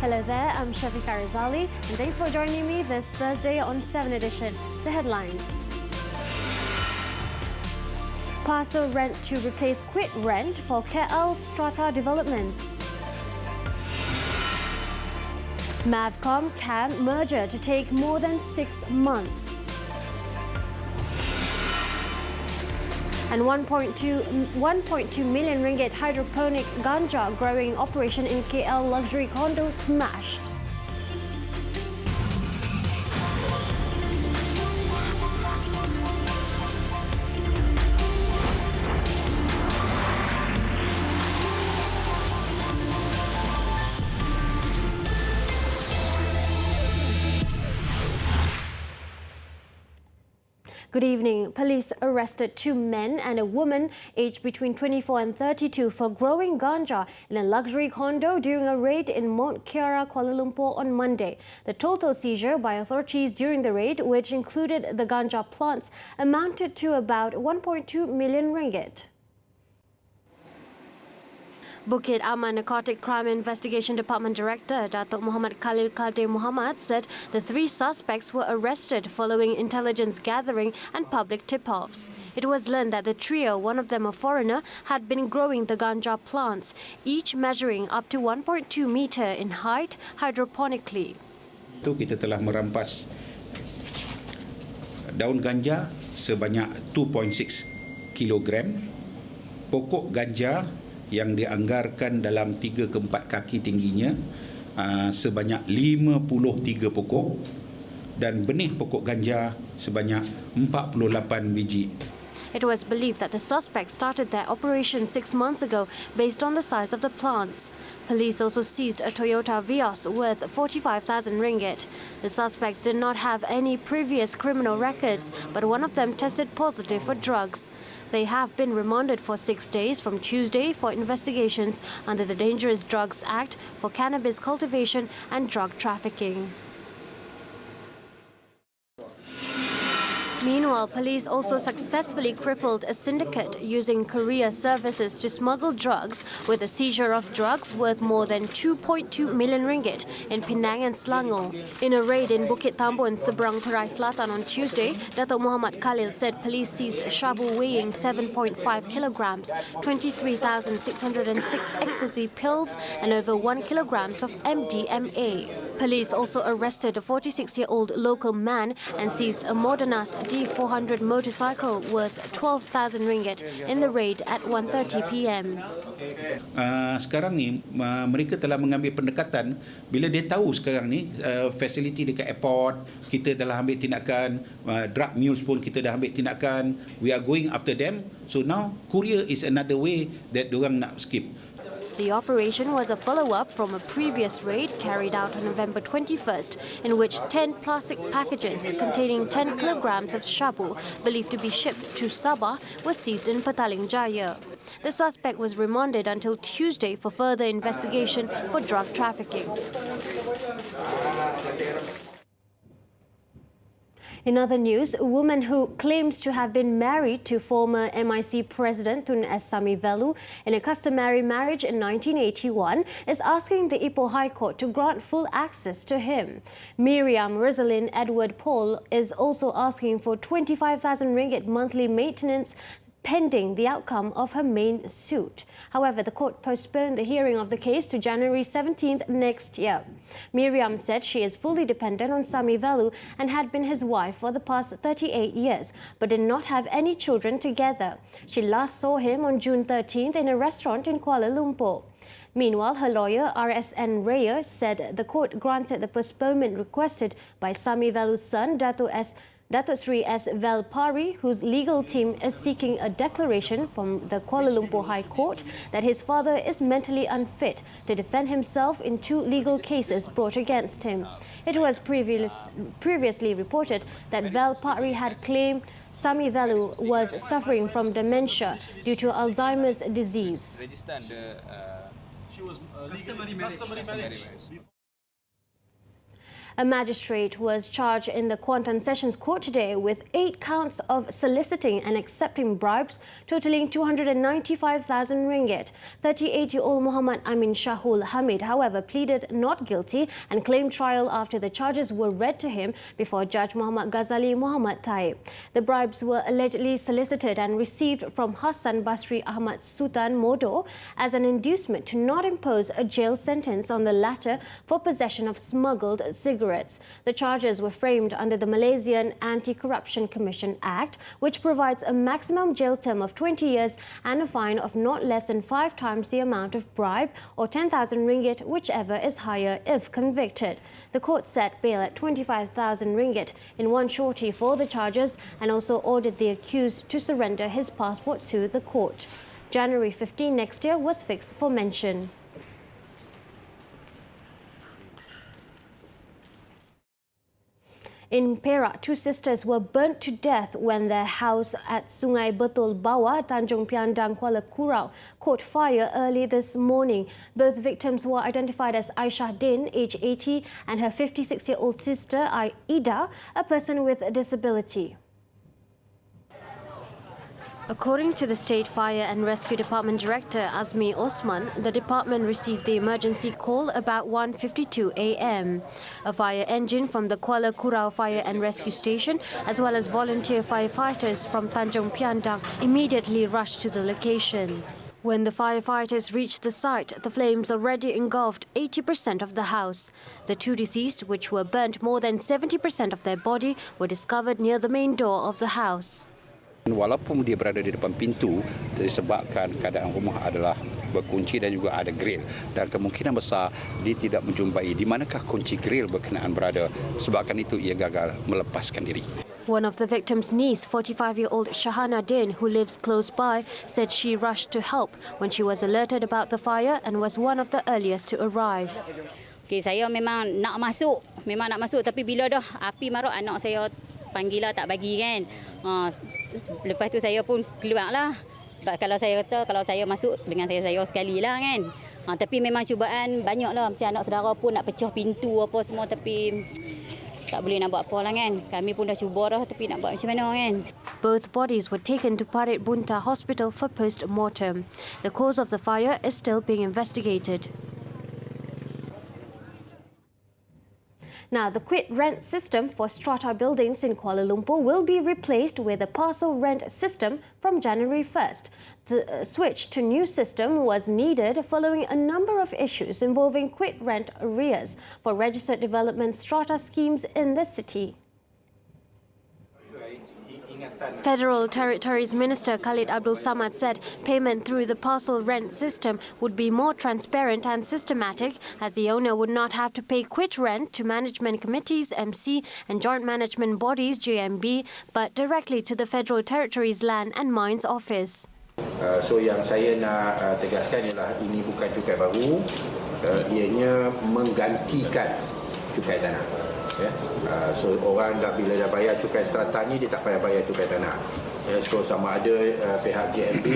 Hello there, I'm Shafika Razali, and thanks for joining me this Thursday on 7Edition. The headlines. Parcel rent to replace quit rent for KL Strata developments. Mavcom CAM merger to take more than 6 months. And 1.2 million ringgit hydroponic ganja growing operation in KL luxury condo smashed. Good evening. Police arrested 2 men and a woman aged between 24 and 32 for growing ganja in a luxury condo during a raid in Mont Kiara, Kuala Lumpur on Monday. The total seizure by authorities during the raid, which included the ganja plants, amounted to about 1.2 million ringgit. Bukit Aman Narcotic Crime Investigation Department Director Datuk Muhammad Khalil Kadir Muhammad said the 3 suspects were arrested following intelligence gathering and public tip-offs. It was learned that the trio, one of them a foreigner, had been growing the ganja plants, each measuring up to 1.2 meter in height hydroponically. Kita telah merampas daun ganja sebanyak 2.6 kilogram, pokok ganja yang dianggarkan dalam 3 ke 4 kaki tingginya sebanyak 53 pokok dan benih pokok ganja sebanyak 48 biji. It was believed that the suspects started their operation 6 months ago based on the size of the plants. Police also seized a Toyota Vios worth 45,000 ringgit. The suspects did not have any previous criminal records, but one of them tested positive for drugs. They have been remanded for 6 days from Tuesday for investigations under the Dangerous Drugs Act for cannabis cultivation and drug trafficking. Meanwhile, police also successfully crippled a syndicate using courier services to smuggle drugs with a seizure of drugs worth more than 2.2 million ringgit in Penang and Selangor. In a raid in Bukit Tambun, Seberang Perai Selatan on Tuesday, Datuk Muhammad Khalil said police seized shabu weighing 7.5 kilograms, 23,606 ecstasy pills and over 1 kilograms of MDMA. Police also arrested a 46-year-old local man and seized a Modernas D400 motorcycle worth 12,000 ringgit in the raid at 1:30 p.m. Sekarang ni mereka telah mengambil pendekatan bila dia tahu sekarang ni fasiliti dekat airport kita dah ambil tindakan, drug mules pun kita dah ambil tindakan, we are going after them. So now courier is another way that diorang nak skip. The operation was a follow-up from a previous raid carried out on November 21st, in which 10 plastic packages containing 10 kilograms of shabu, believed to be shipped to Sabah, were seized in Petaling Jaya. The suspect was remanded until Tuesday for further investigation for drug trafficking. In other news, a woman who claims to have been married to former MIC President Tun S. Samivelu in a customary marriage in 1981 is asking the Ipoh High Court to grant full access to him. Miriam Rosalind Edward Paul is also asking for 25,000 ringgit monthly maintenance pending the outcome of her main suit. However, the court postponed the hearing of the case to January 17th next year. Miriam said she is fully dependent on Samivelu and had been his wife for the past 38 years, but did not have any children together. She last saw him on June 13th in a restaurant in Kuala Lumpur. Meanwhile, her lawyer, RSN Raya, said the court granted the postponement requested by Samivelu's son, Datuk Sri S. Velpari, whose legal team is seeking a declaration from the Kuala Lumpur High Court that his father is mentally unfit to defend himself in 2 legal cases brought against him. It was previously reported that Velpari had claimed Samivelu was suffering from dementia due to Alzheimer's disease. A magistrate was charged in the Kuantan Sessions Court today with 8 counts of soliciting and accepting bribes totaling 295,000 ringgit. 38-year-old Muhammad Amin Shahul Hamid, however, pleaded not guilty and claimed trial after the charges were read to him before Judge Muhammad Ghazali Muhammad Taib. The bribes were allegedly solicited and received from Hassan Basri Ahmad Sultan Modo as an inducement to not impose a jail sentence on the latter for possession of smuggled cigarettes. The charges were framed under the Malaysian Anti-Corruption Commission Act, which provides a maximum jail term of 20 years and a fine of not less than 5 times the amount of bribe or 10,000 ringgit, whichever is higher if convicted. The court set bail at 25,000 ringgit in one shorty for the charges and also ordered the accused to surrender his passport to the court. January 15 next year was fixed for mention. In Perak, 2 sisters were burnt to death when their house at Sungai Betul Bawah, Tanjung Piandang, Kuala Kurau, caught fire early this morning. Both victims were identified as Aisyah Din, age 80, and her 56-year-old sister, Ida, a person with a disability. According to the State Fire and Rescue Department Director Azmi Osman, the department received the emergency call about 1:52 a.m. A fire engine from the Kuala Kurau Fire and Rescue Station, as well as volunteer firefighters from Tanjung Piandang, immediately rushed to the location. When the firefighters reached the site, the flames already engulfed 80% of the house. The 2 deceased, which were burnt more than 70% of their body, were discovered near the main door of the house. Walaupun dia berada di depan pintu, disebabkan keadaan rumah adalah berkunci dan juga ada grill, dan kemungkinan besar dia tidak menjumpai di manakah kunci grill berkenaan berada, sebabkan itu ia gagal melepaskan diri. One of the victim's niece, 45-year-old Shahana Din, who lives close by, said she rushed to help when she was alerted about the fire and was one of the earliest to arrive. Okay, saya memang nak masuk tapi bila dah api maruk, anak saya panggil lah, tak bagi kan. Lepas tu saya pun keluar lah. Kalau saya kata, kalau saya masuk dengan saya sekali lah kan. Tapi memang cubaan banyak lah. Macam anak saudara pun nak pecah pintu apa semua, tapi tak boleh nak buat apa lah kan. Kami pun dah cuba dah, tapi nak buat macam mana kan. Both bodies were taken to Parit Bunta Hospital for post-mortem. The cause of the fire is still being investigated. Now, the quit rent system for strata buildings in Kuala Lumpur will be replaced with a parcel rent system from January 1st. The switch to new system was needed following a number of issues involving quit rent arrears for registered development strata schemes in the city. Federal Territories Minister Khalid Abdul Samad said payment through the parcel rent system would be more transparent and systematic, as the owner would not have to pay quit rent to management committees, MC, and joint management bodies, JMB, but directly to the Federal Territories Land and Mines Office. So yang saya nak tegaskan ialah ini bukan cukai baru, ianya menggantikan cukai tanah. So orang dah bila dah bayar cukai strata ni, dia tak payah bayar cukai tanah. So sama ada pihak JMB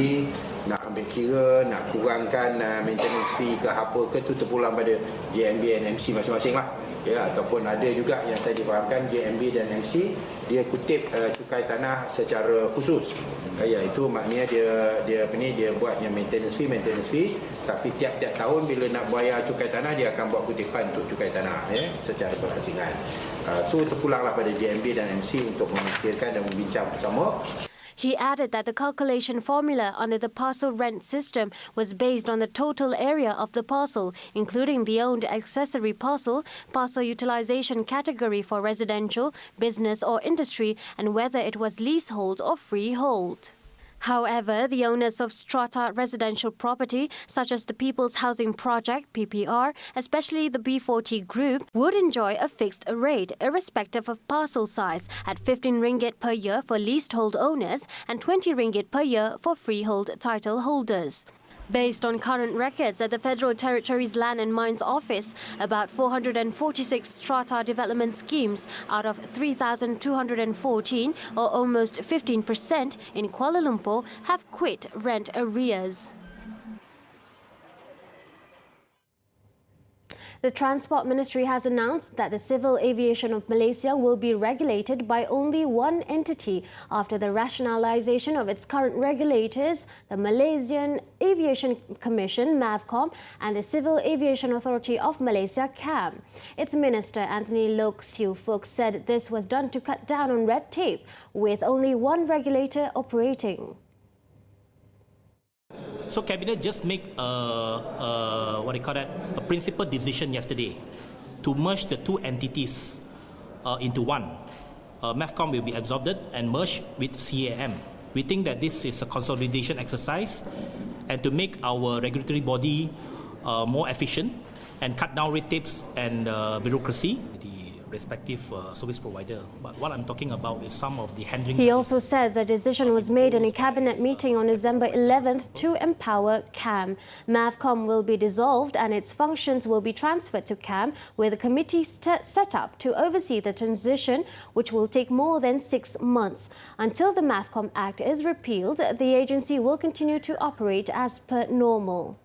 nak ambil kira, nak kurangkan maintenance fee ke apa ke, tu terpulang pada JMB dan MC masing-masing lah. Ataupun ada juga yang saya difahamkan JMB dan MC dia kutip cukai tanah secara khusus. Iaitu maknanya dia buat yang maintenance fee, tapi tiap-tiap tahun bila nak bayar cukai tanah dia akan buat kutipan untuk cukai tanah secara berasingan. Tu terpulanglah pada JMB dan MC untuk memikirkan dan membincang bersama. He added that the calculation formula under the parcel rent system was based on the total area of the parcel, including the owned accessory parcel, parcel utilization category for residential, business or industry, and whether it was leasehold or freehold. However, the owners of strata residential property, such as the People's Housing Project, PPR, especially the B40 group, would enjoy a fixed rate, irrespective of parcel size, at 15 ringgit per year for leasehold owners and 20 ringgit per year for freehold title holders. Based on current records at the Federal Territories Land and Mines Office, about 446 strata development schemes out of 3,214, or almost 15% in Kuala Lumpur, have quit rent arrears. The Transport Ministry has announced that the civil aviation of Malaysia will be regulated by only one entity after the rationalisation of its current regulators, the Malaysian Aviation Commission, MAVCOM, and the Civil Aviation Authority of Malaysia, CAM. Its Minister, Anthony Loke Siu Fook, said this was done to cut down on red tape, with only one regulator operating. So Cabinet just make a principal decision yesterday to merge the two entities into one. MAVCOM will be absorbed and merged with CAM. We think that this is a consolidation exercise and to make our regulatory body more efficient and cut down red tapes and bureaucracy. Respective service provider. But what I'm talking about is some of the handling. He also said the decision was made in a cabinet meeting on December 11th to empower CAM. MAVCOM will be dissolved and its functions will be transferred to CAM, with a committee set up to oversee the transition, which will take more than 6 months. Until the MAVCOM Act is repealed, the agency will continue to operate as per normal.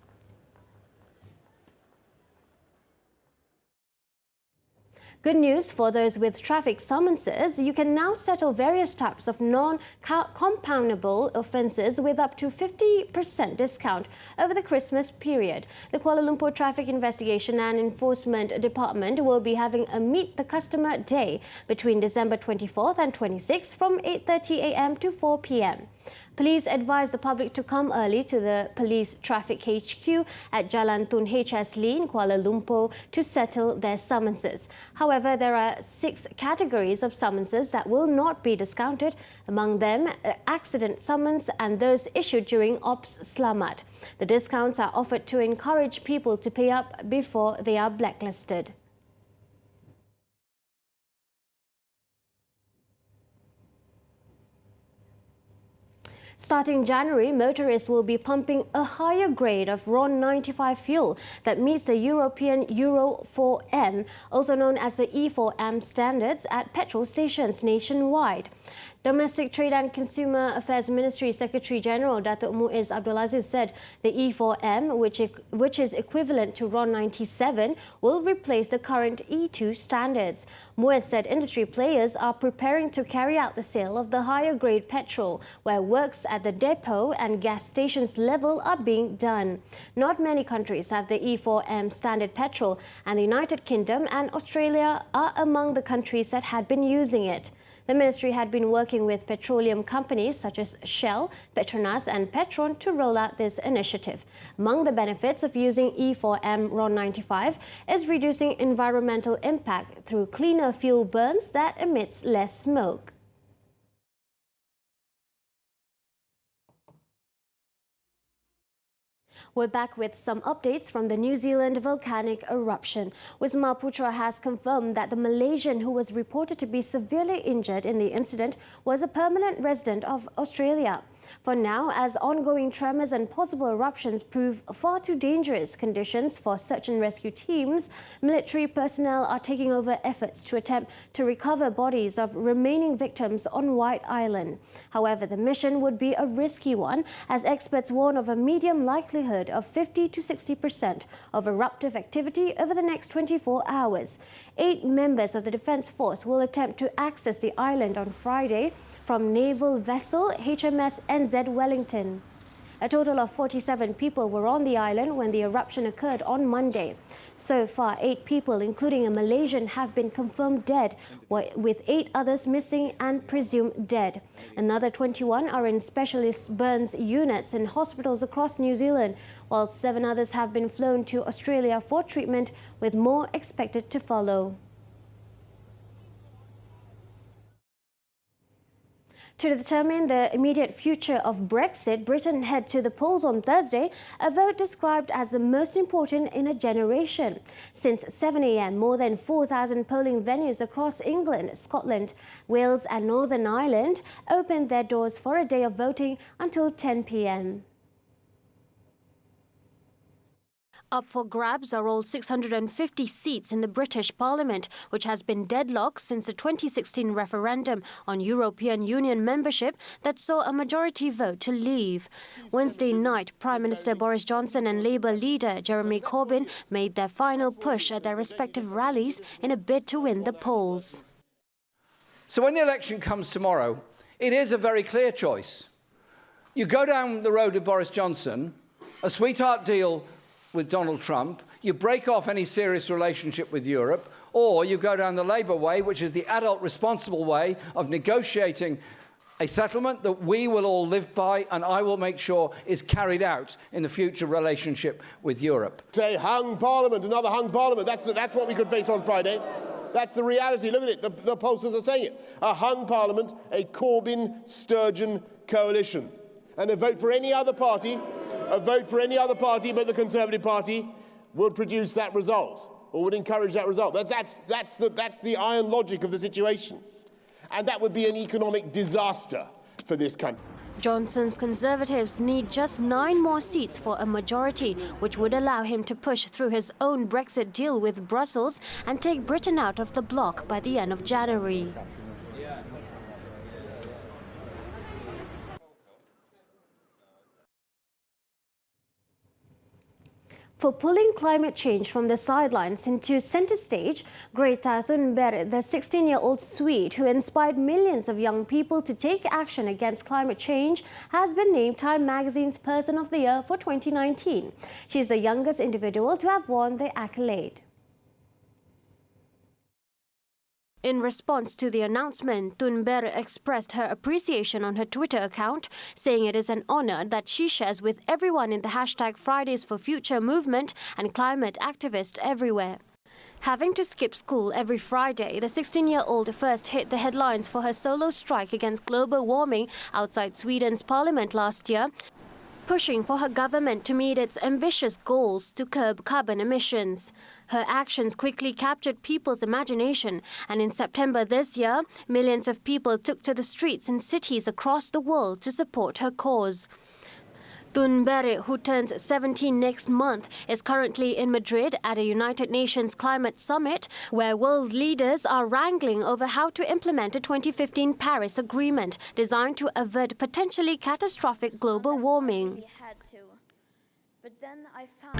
Good news for those with traffic summonses. You can now settle various types of non-compoundable offences with up to 50% discount over the Christmas period. The Kuala Lumpur Traffic Investigation and Enforcement Department will be having a Meet the Customer Day between December 24th and 26th from 8:30 a.m. to 4 p.m. Police advise the public to come early to the Police Traffic HQ at Jalan Tun HS Lee in Kuala Lumpur to settle their summonses. However, there are 6 categories of summonses that will not be discounted, among them accident summons and those issued during Ops Slamat. The discounts are offered to encourage people to pay up before they are blacklisted. Starting January, motorists will be pumping a higher grade of RON 95 fuel that meets the European Euro 4M, also known as the E4M standards, at petrol stations nationwide. Domestic Trade and Consumer Affairs Ministry Secretary-General Datuk Muiz Abdul Aziz said the E4M, which is equivalent to RON 97, will replace the current E2 standards. Muiz said industry players are preparing to carry out the sale of the higher grade petrol, where works at the depot and gas stations level are being done. Not many countries have the E4M standard petrol, and the United Kingdom and Australia are among the countries that had been using it. The ministry had been working with petroleum companies such as Shell, Petronas and Petron to roll out this initiative. Among the benefits of using E4M RON 95 is reducing environmental impact through cleaner fuel burns that emits less smoke. We're back with some updates from the New Zealand volcanic eruption. Wisma Putra has confirmed that the Malaysian who was reported to be severely injured in the incident was a permanent resident of Australia. For now, as ongoing tremors and possible eruptions prove far too dangerous conditions for search and rescue teams, military personnel are taking over efforts to attempt to recover bodies of remaining victims on White Island. However, the mission would be a risky one, as experts warn of a medium likelihood of 50 to 60% of eruptive activity over the next 24 hours. 8 members of the Defence Force will attempt to access the island on Friday from naval vessel HMS NZ Wellington. A total of 47 people were on the island when the eruption occurred on Monday. So far, 8 people, including a Malaysian, have been confirmed dead, with 8 others missing and presumed dead. Another 21 are in specialist burns units in hospitals across New Zealand, while 7 others have been flown to Australia for treatment, with more expected to follow. To determine the immediate future of Brexit, Britain head to the polls on Thursday, a vote described as the most important in a generation. Since 7 a.m, more than 4,000 polling venues across England, Scotland, Wales and Northern Ireland opened their doors for a day of voting until 10 p.m. Up for grabs are all 650 seats in the British Parliament, which has been deadlocked since the 2016 referendum on European Union membership that saw a majority vote to leave. Wednesday night, Prime Minister Boris Johnson and Labour leader Jeremy Corbyn made their final push at their respective rallies in a bid to win the polls. So when the election comes tomorrow, it is a very clear choice. You go down the road with Boris Johnson, a sweetheart deal with Donald Trump, you break off any serious relationship with Europe, or you go down the Labour way, which is the adult responsible way of negotiating a settlement that we will all live by and I will make sure is carried out in the future relationship with Europe. Say hung Parliament, another hung Parliament. That's what we could face on Friday. That's the reality. Look at it. The pollsters are saying it. A hung Parliament, a Corbyn-Sturgeon coalition. And a vote for any other party but the Conservative Party would produce that result, or would encourage that result. That's the iron logic of the situation. And that would be an economic disaster for this country. Johnson's Conservatives need just 9 more seats for a majority, which would allow him to push through his own Brexit deal with Brussels and take Britain out of the bloc by the end of January. For pulling climate change from the sidelines into centre stage, Greta Thunberg, the 16-year-old Swede who inspired millions of young people to take action against climate change, has been named Time magazine's Person of the Year for 2019. She is the youngest individual to have won the accolade. In response to the announcement, Thunberg expressed her appreciation on her Twitter account, saying it is an honour that she shares with everyone in the hashtag Fridays for Future movement and climate activists everywhere. Having to skip school every Friday, the 16-year-old first hit the headlines for her solo strike against global warming outside Sweden's parliament last year, pushing for her government to meet its ambitious goals to curb carbon emissions. Her actions quickly captured people's imagination, and in September this year, millions of people took to the streets in cities across the world to support her cause. Thunberg, who turns 17 next month, is currently in Madrid at a United Nations climate summit where world leaders are wrangling over how to implement a 2015 Paris Agreement designed to avert potentially catastrophic global warming. But then I found...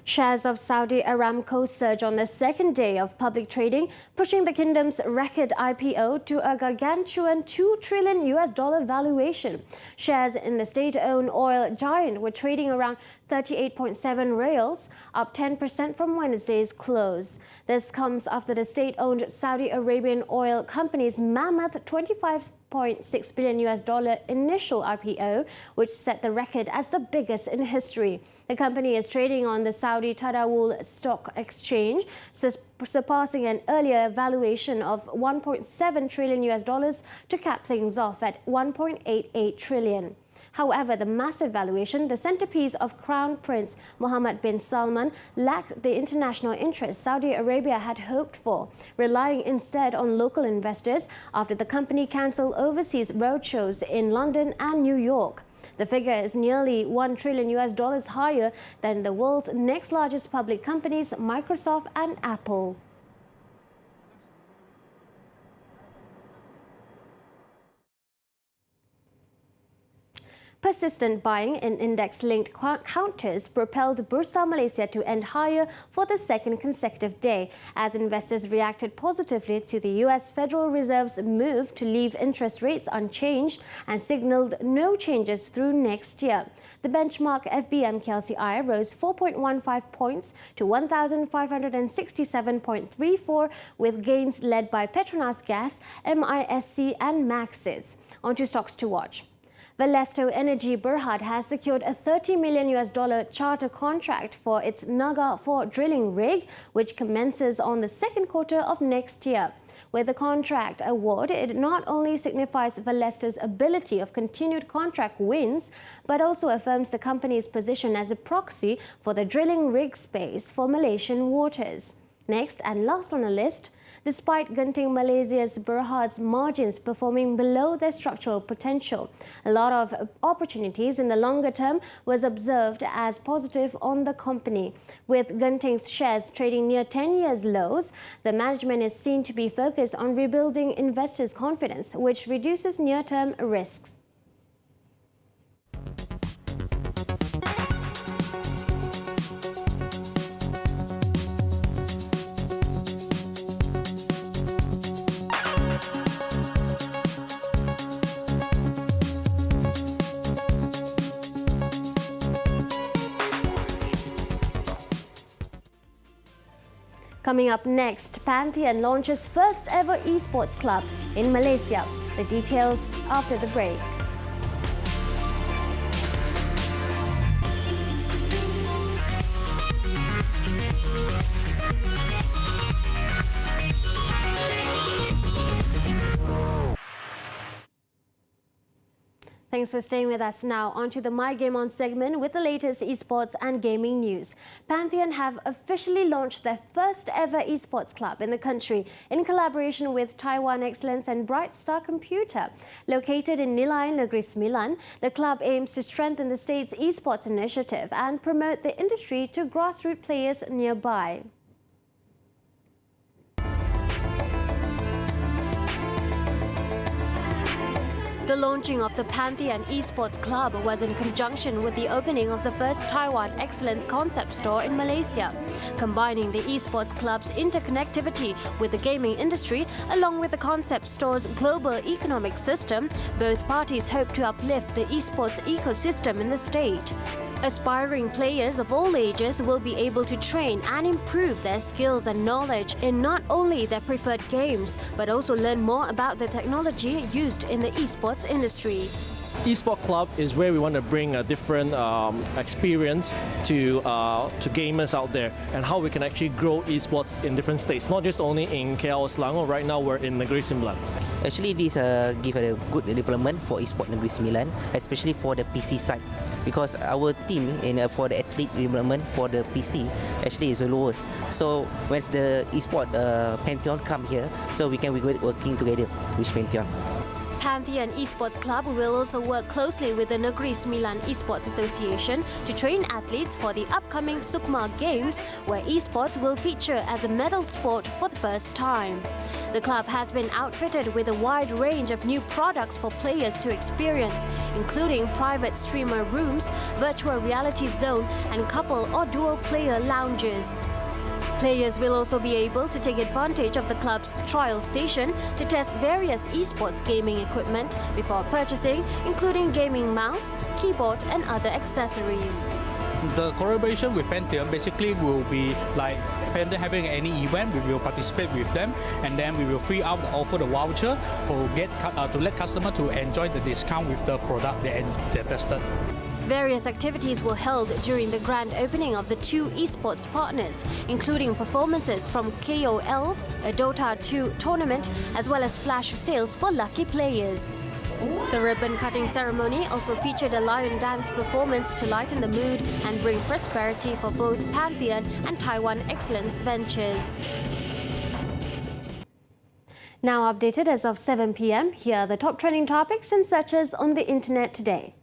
Shares of Saudi Aramco surge on the second day of public trading, pushing the kingdom's record IPO to a gargantuan $2 trillion valuation. Shares in the state-owned oil giant were trading around 38.7 reals, up 10% from Wednesday's close. This comes after the state-owned Saudi Arabian oil company's mammoth $25.6 billion initial IPO, which set the record as the biggest in history. The company is trading on the Saudi Tadawul Stock Exchange, surpassing an earlier valuation of $1.7 trillion to cap things off at $1.88 trillion. However, the massive valuation, the centerpiece of Crown Prince Mohammed bin Salman, lacked the international interest Saudi Arabia had hoped for, relying instead on local investors after the company cancelled overseas roadshows in London and New York. The figure is nearly $1 trillion higher than the world's next largest public companies, Microsoft and Apple. Persistent buying in index-linked counters propelled Bursa Malaysia to end higher for the second consecutive day, as investors reacted positively to the US Federal Reserve's move to leave interest rates unchanged and signalled no changes through next year. The benchmark FBM KLCI rose 4.15 points to 1,567.34, with gains led by Petronas Gas, MISC and Maxis. On to stocks to watch. Valesto Energy Berhad has secured a $30 million charter contract for its Naga 4 drilling rig, which commences on the second quarter of next year. With the contract award, it not only signifies Valesto's ability of continued contract wins, but also affirms the company's position as a proxy for the drilling rig space for Malaysian waters. Next and last on the list, despite Genting Malaysia's Berhad's margins performing below their structural potential. A lot of opportunities in the longer term was observed as positive on the company. With Genting's shares trading near 10 years lows, the management is seen to be focused on rebuilding investors' confidence, which reduces near-term risks. Coming up next, Pantheon launches first ever eSports club in Malaysia. The details after the break. Thanks for staying with us. Now, on to the My Game On segment with the latest esports and gaming news. Pantheon have officially launched their first ever esports club in the country in collaboration with Taiwan Excellence and Bright Star Computer. Located in Nilai, Negeri Sembilan, the club aims to strengthen the state's esports initiative and promote the industry to grassroots players nearby. The launching of the Pantheon Esports Club was in conjunction with the opening of the first Taiwan Excellence concept store in Malaysia. Combining the esports club's interconnectivity with the gaming industry, along with the concept store's global economic system, both parties hope to uplift the esports ecosystem in the state. Aspiring players of all ages will be able to train and improve their skills and knowledge in not only their preferred games, but also learn more about the technology used in the esports industry. eSport Club is where we want to bring a different experience to gamers out there, and how we can actually grow esports in different states, not just only in KL or Selangor. Right now we're in Negeri Sembilan. Actually, this give a good development for eSport Negeri Sembilan, especially for the PC side, because our team for the athlete development for the PC actually is the lowest. So once the eSport Pantheon come here, so we can be working together with Pantheon. Pantheon Esports Club will also work closely with the Negeri Sembilan Esports Association to train athletes for the upcoming Sukma Games, where esports will feature as a medal sport for the first time. The club has been outfitted with a wide range of new products for players to experience, including private streamer rooms, virtual reality zone, and couple or dual player lounges. Players will also be able to take advantage of the club's trial station to test various esports gaming equipment before purchasing, including gaming mouse, keyboard, and other accessories. The collaboration with Pantheon basically will be like Pantheon having any event, we will participate with them, and then we will free out offer the voucher to let customer to enjoy the discount with the product they tested. Various activities were held during the grand opening of the two esports partners, including performances from KOLs, a Dota 2 tournament, as well as flash sales for lucky players. The ribbon-cutting ceremony also featured a lion dance performance to lighten the mood and bring prosperity for both Pantheon and Taiwan Excellence Ventures. Now updated as of 7 p.m, here are the top trending topics and searches on the internet today.